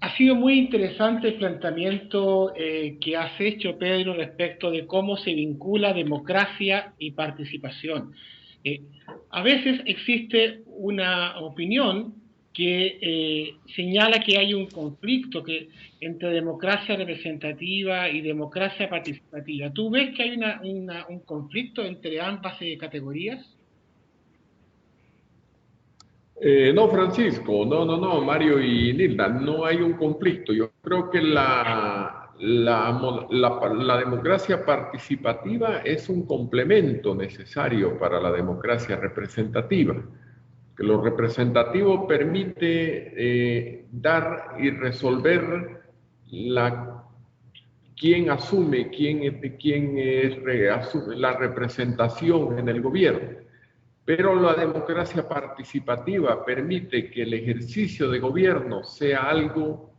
Ha sido muy interesante el planteamiento que has hecho, Pedro, respecto de cómo se vincula democracia y participación. Eh, a veces existe una opinión que señala que hay un conflicto entre democracia representativa y democracia participativa. ¿Tú ves que hay un conflicto entre ambas categorías? No, Francisco, no, Mario y Nilda, no hay un conflicto. Yo creo que la democracia participativa es un complemento necesario para la democracia representativa. Que lo representativo permite dar y resolver la, quién asume la representación en el gobierno. Pero la democracia participativa permite que el ejercicio de gobierno sea algo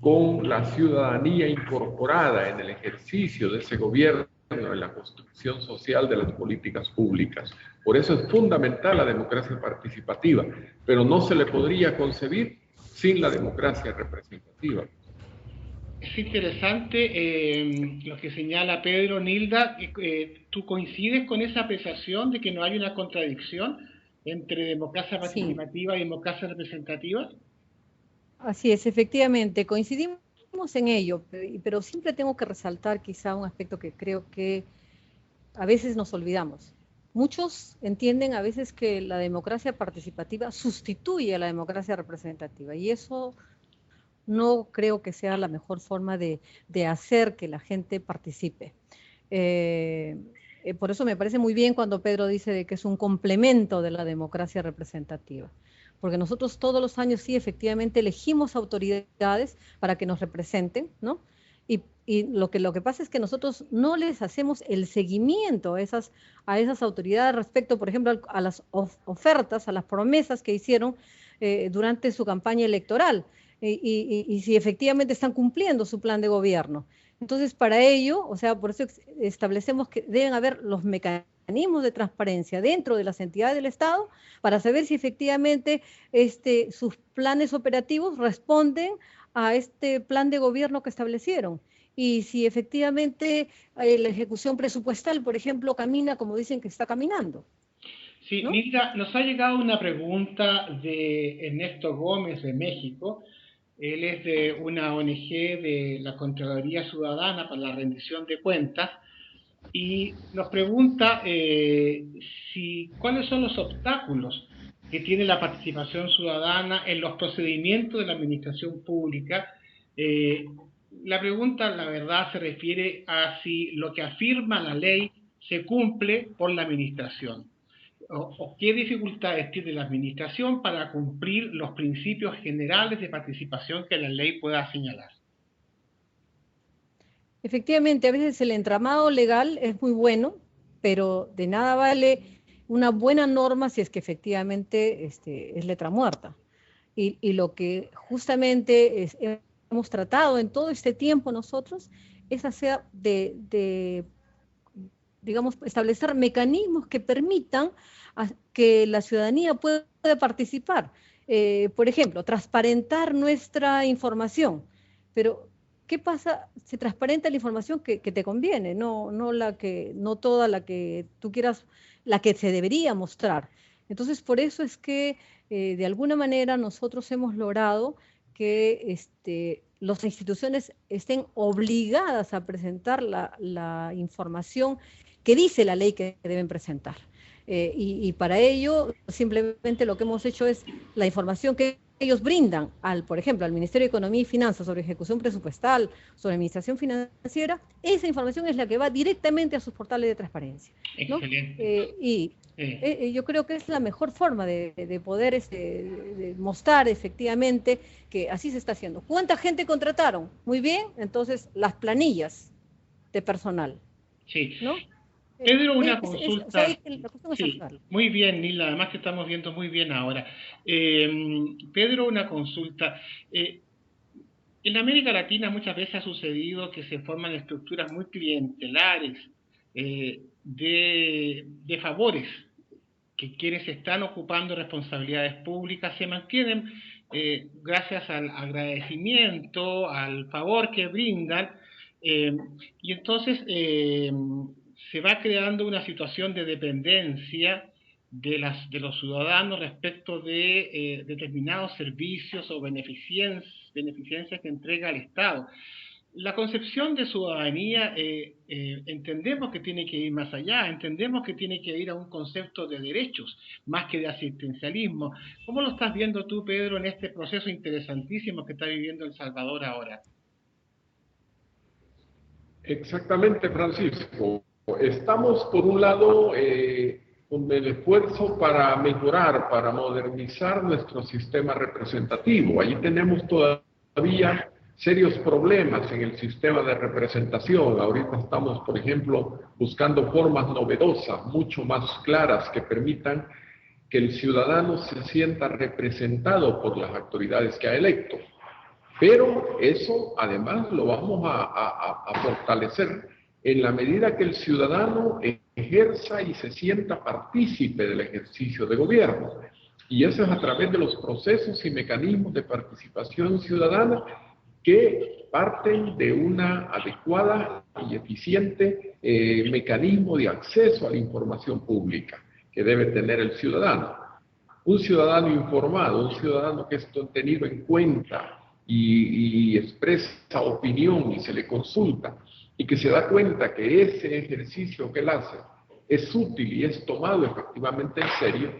con la ciudadanía incorporada en el ejercicio de ese gobierno, en la construcción social de las políticas públicas. Por eso es fundamental la democracia participativa, pero no se le podría concebir sin la democracia representativa. Es interesante lo que señala Pedro. Nilda, ¿tú coincides con esa apreciación de que no hay una contradicción entre democracia Sí, participativa y democracia representativa? así es, efectivamente, coincidimos en ello, pero siempre tengo que resaltar quizá un aspecto que creo que a veces nos olvidamos. Muchos entienden a veces que la democracia participativa sustituye a la democracia representativa y eso no creo que sea la mejor forma de hacer que la gente participe. Eh, por eso me parece muy bien cuando Pedro dice de que es un complemento de la democracia representativa, porque nosotros todos los años sí efectivamente elegimos autoridades para que nos representen, ¿no? Y lo que pasa es que nosotros no les hacemos el seguimiento a esas autoridades respecto, por ejemplo, a las ofertas, a las promesas que hicieron durante su campaña electoral y si efectivamente están cumpliendo su plan de gobierno. Entonces, para ello, o sea, por eso establecemos que deben haber los mecanismos de transparencia dentro de las entidades del Estado para saber si efectivamente sus planes operativos responden a este plan de gobierno que establecieron. Y si efectivamente la ejecución presupuestal, por ejemplo, camina como dicen que está caminando, Sí, ¿no? Nilda, nos ha llegado una pregunta de Ernesto Gómez de México. Él es de una ONG de la Contraloría Ciudadana para la Rendición de Cuentas y nos pregunta cuáles son los obstáculos que tiene la participación ciudadana en los procedimientos de la administración pública. Eh, la pregunta, la verdad, se refiere a si lo que afirma la ley se cumple por la administración o qué dificultades tiene la administración para cumplir los principios generales de participación que la ley pueda señalar. Efectivamente, a veces el entramado legal es muy bueno, pero de nada vale una buena norma si es que efectivamente es letra muerta. Y lo que justamente hemos tratado en todo este tiempo nosotros es hacer digamos, establecer mecanismos que permitan que la ciudadanía pueda participar. Por ejemplo, transparentar nuestra información. Pero, ¿qué pasa? Se transparenta la información que te conviene, no toda la que tú quieras, la que se debería mostrar. Entonces, por eso es que de alguna manera nosotros hemos logrado que las instituciones estén obligadas a presentar la información que dice la ley que deben presentar. Y para ello, simplemente lo que hemos hecho es la información que ellos brindan por ejemplo, al Ministerio de Economía y Finanzas sobre ejecución presupuestal, sobre administración financiera, esa información es la que va directamente a sus portales de transparencia, ¿no? Excelente. Yo creo que es la mejor forma de poder de mostrar efectivamente que así se está haciendo. ¿Cuánta gente contrataron? Muy bien, entonces las planillas de personal, Sí. ¿no? Pedro, una O sea, consulta. la cuestión es Sí, hacerlo. muy bien, Nila, además te estamos viendo muy bien ahora. Pedro, una consulta. En América Latina muchas veces ha sucedido que se forman estructuras muy clientelares de favores que quienes están ocupando responsabilidades públicas se mantienen gracias al agradecimiento, al favor que brindan, y entonces se va creando una situación de dependencia de los ciudadanos respecto de determinados servicios o beneficencias que entrega el Estado. La concepción de ciudadanía entendemos que tiene que ir más allá, entendemos que tiene que ir a un concepto de derechos más que de asistencialismo. ¿Cómo lo estás viendo tú, Pedro, en este proceso interesantísimo que está viviendo El Salvador ahora? Exactamente, Francisco. Estamos, por un lado, con el esfuerzo para mejorar, para modernizar nuestro sistema representativo. Allí tenemos todavía serios problemas en el sistema de representación. Ahorita estamos, por ejemplo, buscando formas novedosas, mucho más claras, que permitan que el ciudadano se sienta representado por las autoridades que ha electo. Pero eso además lo vamos a fortalecer en la medida que el ciudadano ejerza y se sienta partícipe del ejercicio de gobierno. Y eso es a través de los procesos y mecanismos de participación ciudadana que parten de una adecuada y eficiente mecanismo de acceso a la información pública que debe tener el ciudadano. Un ciudadano informado, un ciudadano que es tenido en cuenta y expresa opinión y se le consulta y que se da cuenta que ese ejercicio que él hace es útil y es tomado efectivamente en serio,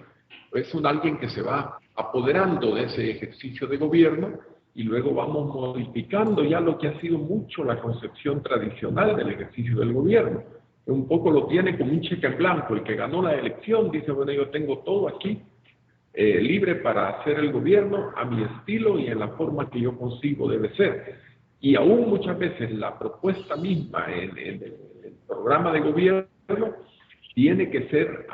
es alguien que se va apoderando de ese ejercicio de gobierno y luego vamos modificando ya lo que ha sido mucho la concepción tradicional del ejercicio del gobierno. Un poco lo tiene como un cheque en blanco. El que ganó la elección dice, bueno, yo tengo todo aquí, libre para hacer el gobierno a mi estilo y en la forma que yo consigo debe ser. Y aún muchas veces la propuesta misma en el programa de gobierno tiene que ser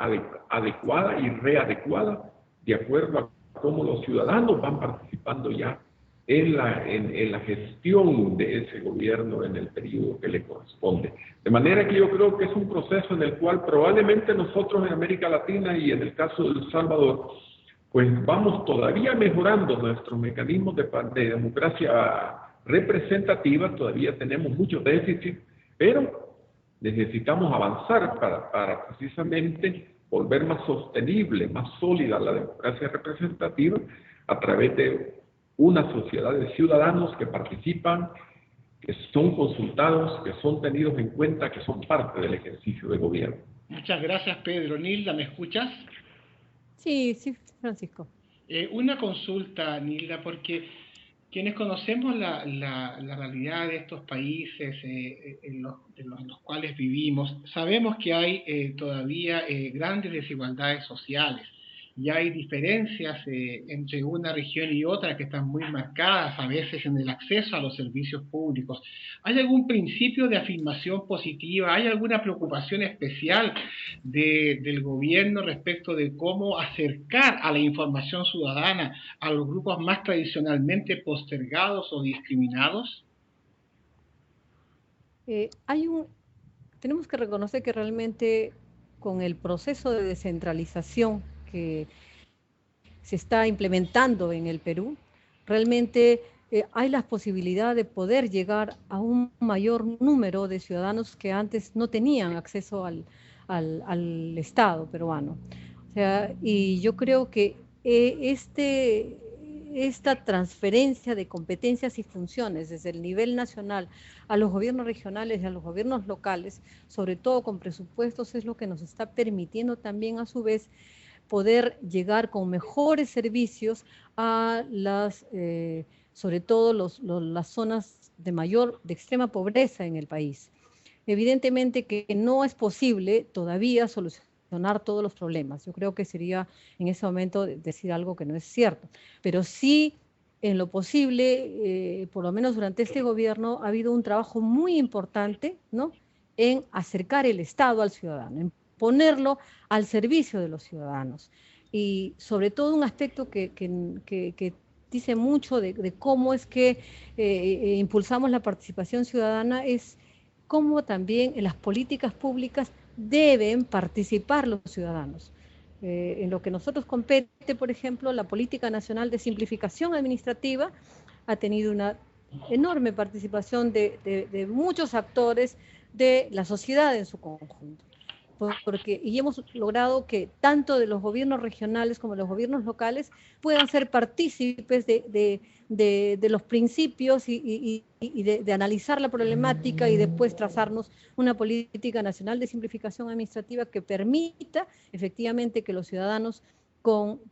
adecuada y readecuada de acuerdo a cómo los ciudadanos van participando ya en la gestión de ese gobierno en el periodo que le corresponde. De manera que yo creo que es un proceso en el cual probablemente nosotros en América Latina y en el caso de El Salvador, pues vamos todavía mejorando nuestros mecanismos de democracia representativa, todavía tenemos muchos déficits, pero necesitamos avanzar para precisamente volver más sostenible, más sólida la democracia representativa a través de una sociedad de ciudadanos que participan, que son consultados, que son tenidos en cuenta, que son parte del ejercicio de gobierno. Muchas gracias, Pedro. Nilda, ¿me escuchas? Sí, sí, Francisco. Una consulta, Nilda, porque quienes conocemos la realidad de estos países en los cuales vivimos, sabemos que hay todavía grandes desigualdades sociales y hay diferencias entre una región y otra que están muy marcadas a veces en el acceso a los servicios públicos. ¿Hay algún principio de afirmación positiva? ¿Hay alguna preocupación especial del gobierno respecto de cómo acercar a la información ciudadana a los grupos más tradicionalmente postergados o discriminados? Tenemos que reconocer que realmente con el proceso de descentralización que se está implementando en el Perú, realmente hay la posibilidad de poder llegar a un mayor número de ciudadanos que antes no tenían acceso al Estado peruano. O sea, y yo creo que esta transferencia de competencias y funciones desde el nivel nacional a los gobiernos regionales y a los gobiernos locales, sobre todo con presupuestos, es lo que nos está permitiendo también a su vez poder llegar con mejores servicios a sobre todo las zonas de extrema pobreza en el país. Evidentemente que no es posible todavía solucionar todos los problemas. Yo creo que sería en ese momento decir algo que no es cierto, pero sí en lo posible, por lo menos durante este gobierno, ha habido un trabajo muy importante, ¿no?, en acercar el Estado al ciudadano, en ponerlo al servicio de los ciudadanos. Y sobre todo un aspecto que dice mucho de cómo es que impulsamos la participación ciudadana es cómo también en las políticas públicas deben participar los ciudadanos. En lo que nosotros compete, por ejemplo, la Política Nacional de Simplificación Administrativa ha tenido una enorme participación de muchos actores de la sociedad en su conjunto. Y hemos logrado que tanto de los gobiernos regionales como de los gobiernos locales puedan ser partícipes de los principios y de analizar la problemática y después trazarnos una política nacional de simplificación administrativa que permita efectivamente que los ciudadanos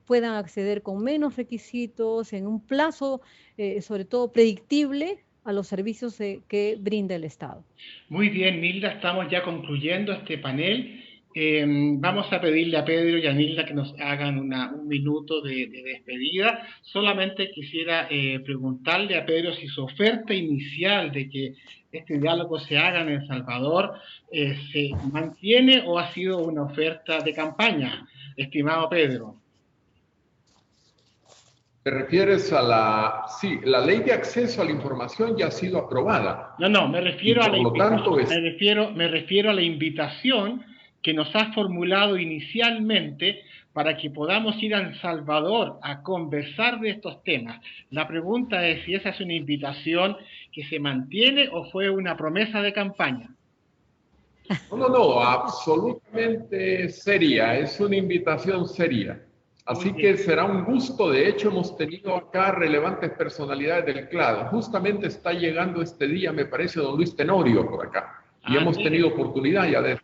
puedan acceder con menos requisitos, en un plazo sobre todo predictible, a los servicios que brinda el Estado. Muy bien, Nilda, estamos ya concluyendo este panel. Vamos a pedirle a Pedro y a Nilda que nos hagan un minuto de despedida. Solamente quisiera preguntarle a Pedro si su oferta inicial de que este diálogo se haga en El Salvador se mantiene o ha sido una oferta de campaña, estimado Pedro. ¿Te refieres a la... Sí, la ley de acceso a la información ya ha sido aprobada. No, me refiero a la invitación. Me refiero a la invitación que nos has formulado inicialmente para que podamos ir a El Salvador a conversar de estos temas. La pregunta es si esa es una invitación que se mantiene o fue una promesa de campaña. No, absolutamente seria, es una invitación seria. Así que será un gusto. De hecho, hemos tenido acá relevantes personalidades del CLAD. Justamente está llegando este día, me parece, don Luis Tenorio por acá. Y hemos tenido oportunidad ya de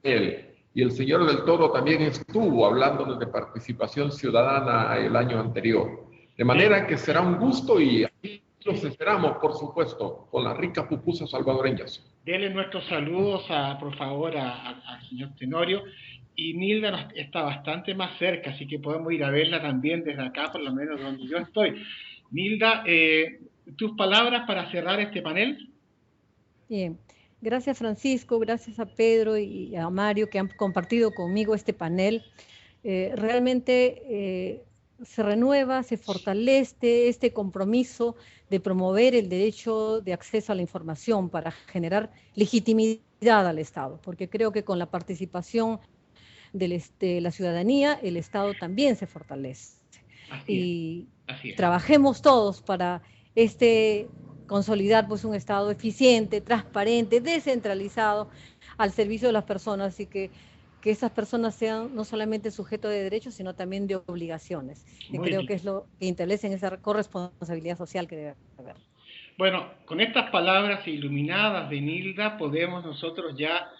él. Y el señor del Toro también estuvo hablándonos de participación ciudadana el año anterior. De manera que será un gusto y aquí los esperamos, por supuesto, con las ricas pupusas salvadoreñas. Denle nuestros saludos, por favor, al señor Tenorio. Y Nilda está bastante más cerca, así que podemos ir a verla también desde acá, por lo menos donde yo estoy. Nilda, ¿tus palabras para cerrar este panel? Bien, gracias Francisco, gracias a Pedro y a Mario que han compartido conmigo este panel. Realmente se renueva, se fortalece este compromiso de promover el derecho de acceso a la información para generar legitimidad al Estado, porque creo que con la participación de la ciudadanía, el Estado también se fortalece. Así es. Trabajemos todos para consolidar pues un Estado eficiente, transparente, descentralizado, al servicio de las personas, y que esas personas sean no solamente sujetos de derechos, sino también de obligaciones. Y creo que es lo que establece en esa corresponsabilidad social que debe haber. Bueno, con estas palabras iluminadas de Nilda podemos nosotros ya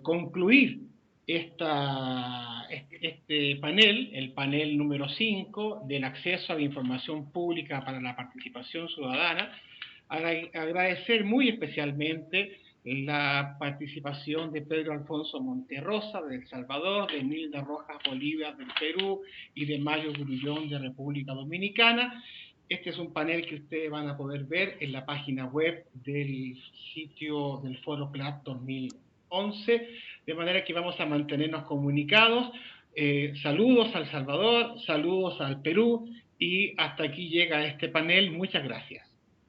concluir este panel, el panel número 5 del acceso a la información pública para la participación ciudadana. Agradecer muy especialmente la participación de Pedro Alfonso Monterrosa de El Salvador, de Nilda Rojas Bolívar del Perú y de Mario Grullón de República Dominicana. Este es un panel que ustedes van a poder ver en la página web del sitio del Foro CLAD 2011, de manera que vamos a mantenernos comunicados. Saludos a El Salvador, saludos al Perú, y hasta aquí llega este panel. Muchas gracias.